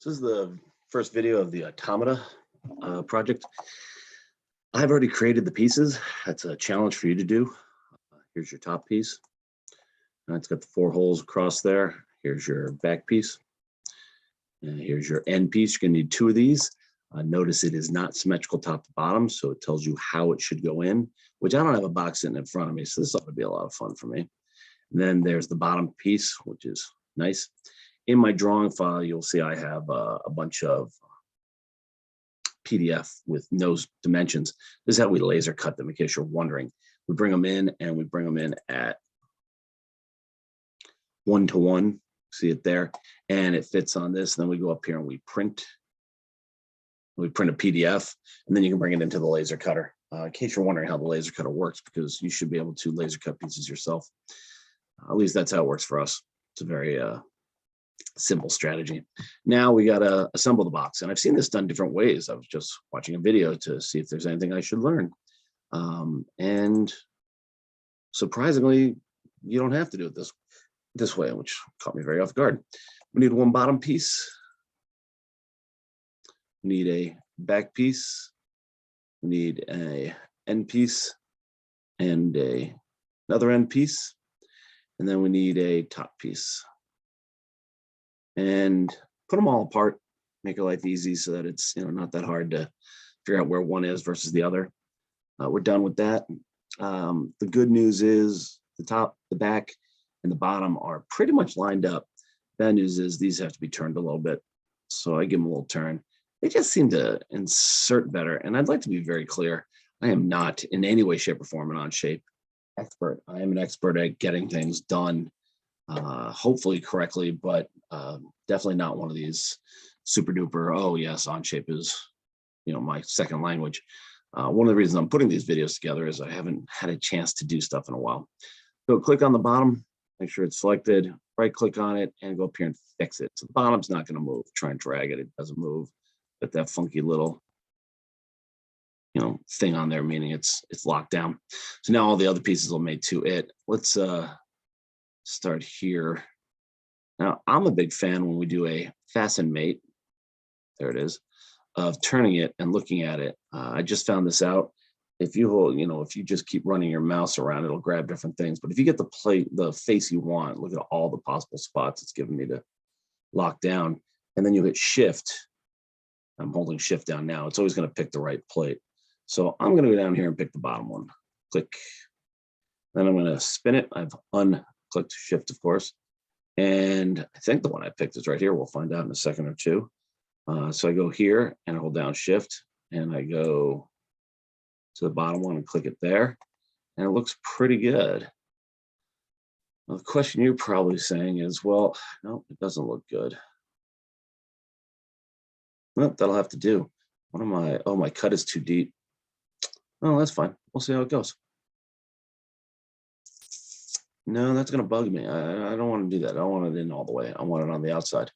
This is the first video of the Automata project. I've already created the pieces. That's a challenge for you to do. Here's your top piece. It's got the 4 holes across there. Here's your back piece. And here's your end piece. You're gonna need 2 of these. Notice it is not symmetrical top to bottom, so it tells you how it should go in, which I don't have a box sitting in front of me, so this ought to be a lot of fun for me. And then there's the bottom piece, which is nice. In my drawing file, you'll see I have a bunch of PDF with no dimensions. This is how we laser cut them, in case you're wondering. We bring them in and we bring them in at 1:1. See it there, and it fits on this. And then we go up here and we print a PDF, and then you can bring it into the laser cutter. In case you're wondering how the laser cutter works, because you should be able to laser cut pieces yourself. At least that's how it works for us. It's a very simple strategy. Now we got to assemble the box, and I've seen this done different ways. I was just watching a video to see if there's anything I should learn, and surprisingly, you don't have to do it this way, which caught me very off guard. We need 1 bottom piece. We need a back piece. We need a end piece and another end piece, and then we need a top piece. And put them all apart, make your life easy so that it's not that hard to figure out where one is versus the other. We're done with that. The good news is the top, the back, and the bottom are pretty much lined up. Bad news is these have to be turned a little bit. So I give them a little turn. They just seem to insert better. And I'd like to be very clear. I am not in any way, shape, or form an on-shape expert. I am an expert at getting things done, hopefully correctly, but definitely not one of these super duper, oh yes, on-shape is my second language. One of the reasons I'm putting these videos together is I haven't had a chance to do stuff in a while. So click on the bottom, make sure it's selected, right click on it, and go up here and fix it. So the bottom's not going to move. Try and drag it, it doesn't move. Got that funky little thing on there, meaning it's locked down. So now all the other pieces will mate to it. Let's start here. Now I'm a big fan when we do a fasten mate, there it is, of turning it and looking at it. I just found this out. If you hold, if you just keep running your mouse around, it'll grab different things. But if you get the face you want, look at all the possible spots it's giving me to lock down. And then you hit shift. I'm holding shift down now. It's always going to pick the right plate. So I'm going to go down here and pick the bottom one. Click. Then I'm going to spin it. I've unclicked shift, of course. And I think the one I picked is right here. We'll find out in a second or two. So I go here and I hold down shift and I go to the bottom one and click it there. And it looks pretty good. Well, the question you're probably saying is, well, no, it doesn't look good. Well, that'll have to do. My cut is too deep. Oh, that's fine. We'll see how it goes. No, that's going to bug me. I don't want to do that. I don't want it in all the way. I want it on the outside.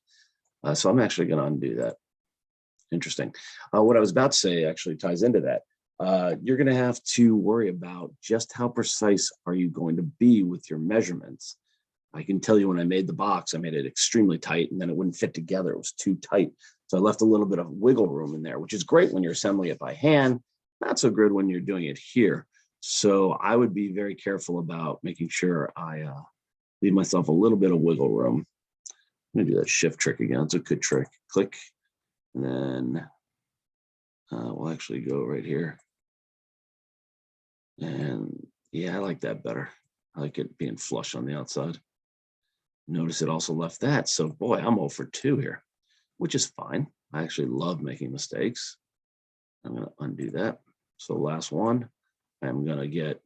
So I'm actually going to undo that. Interesting. What I was about to say actually ties into that. You're going to have to worry about just how precise are you going to be with your measurements. I can tell you when I made the box, I made it extremely tight and then it wouldn't fit together. It was too tight. So I left a little bit of wiggle room in there, which is great when you're assembling it by hand. Not so good when you're doing it here. So I would be very careful about making sure I leave myself a little bit of wiggle room. I'm gonna do that shift trick again. It's a good trick. Click, and then we'll actually go right here. And yeah, I like that better. I like it being flush on the outside. Notice it also left that. So boy, I'm 0 for 2 here, which is fine. I actually love making mistakes. I'm gonna undo that. So last one, I'm gonna get,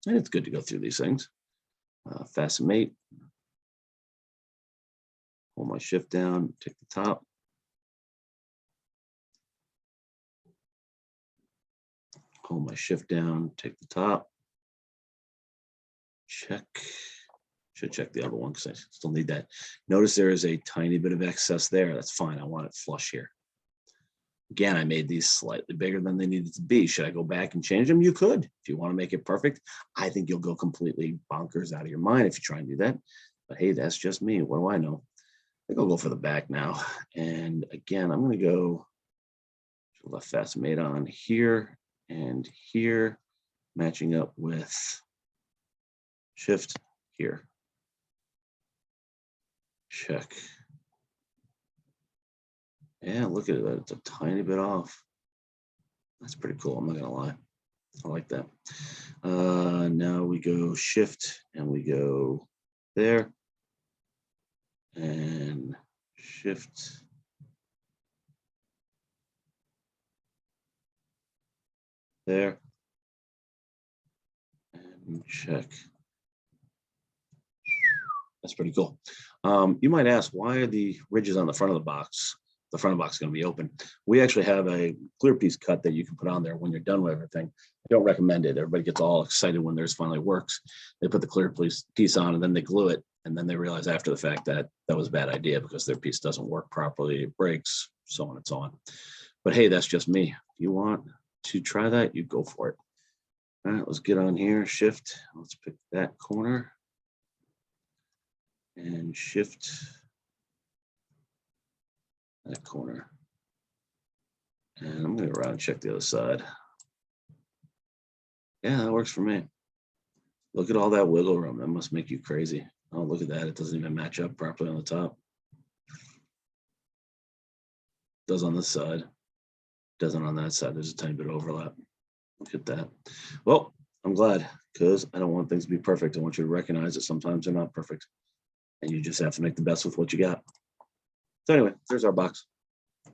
and it's good to go through these things. Fasten mate. Hold my shift down, take the top. Hold my shift down, take the top. Check. Should check the other one because I still need that. Notice there is a tiny bit of excess there. That's fine. I want it flush here. Again, I made these slightly bigger than they needed to be. Should I go back and change them? You could. If you want to make it perfect, I think you'll go completely bonkers out of your mind if you try and do that. But hey, that's just me. What do I know? think I'll go for the back now. And again, I'm going to go left fasten mate on here and here, matching up with shift here. Check. Yeah, look at it. It's a tiny bit off. That's pretty cool. I'm not going to lie. I like that. Now we go shift and we go there and shift. There and check. That's pretty cool. You might ask, why are the ridges on the front of the box? The front of the box is going to be open. We actually have a clear piece cut that you can put on there when you're done with everything. I don't recommend it. Everybody gets all excited when theirs finally works. They put the clear piece on and then they glue it. And then they realize after the fact that that was a bad idea because their piece doesn't work properly, it breaks, so on and so on. But hey, that's just me. If you want to try that, you go for it. All right, let's get on here, shift. Let's pick that corner and shift that corner. And I'm going to go around and check the other side. Yeah, that works for me. Look at all that wiggle room. That must make you crazy. Oh, look at that. It doesn't even match up properly on the top. It does on this side. Doesn't on that side. There's a tiny bit of overlap. Look at that. Well, I'm glad, because I don't want things to be perfect. I want you to recognize that sometimes they're not perfect. And you just have to make the best with what you got. So anyway, there's our box. A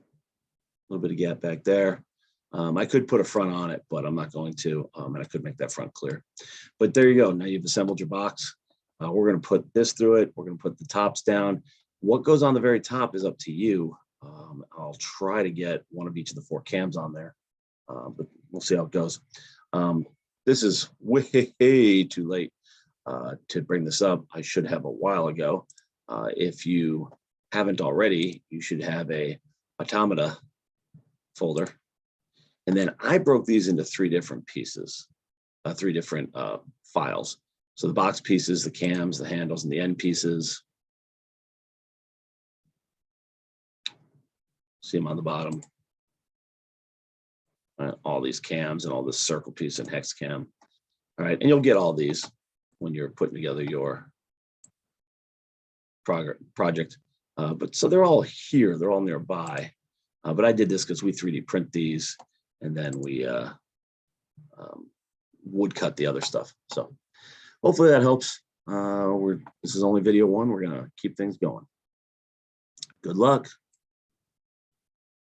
little bit of gap back there. I could put a front on it, but I'm not going to. And I could make that front clear. But there you go. Now you've assembled your box. We're going to put this through it. We're going to put the tops down. What goes on the very top is up to you. I'll try to get one of each of the 4 cams on there, but we'll see how it goes. This is way too late to bring this up. I should have a while ago. If you haven't already, you should have a Automata folder. And then I broke these into 3 different pieces, 3 different files. So the box pieces, the cams, the handles, and the end pieces. See them on the bottom. All these cams and all this circle piece and hex cam. All right, and you'll get all these when you're putting together your project. But so they're all here, they're all nearby. But I did this because we 3D print these and then we wood cut the other stuff. So hopefully that helps. This is only video 1. We're gonna keep things going. Good luck.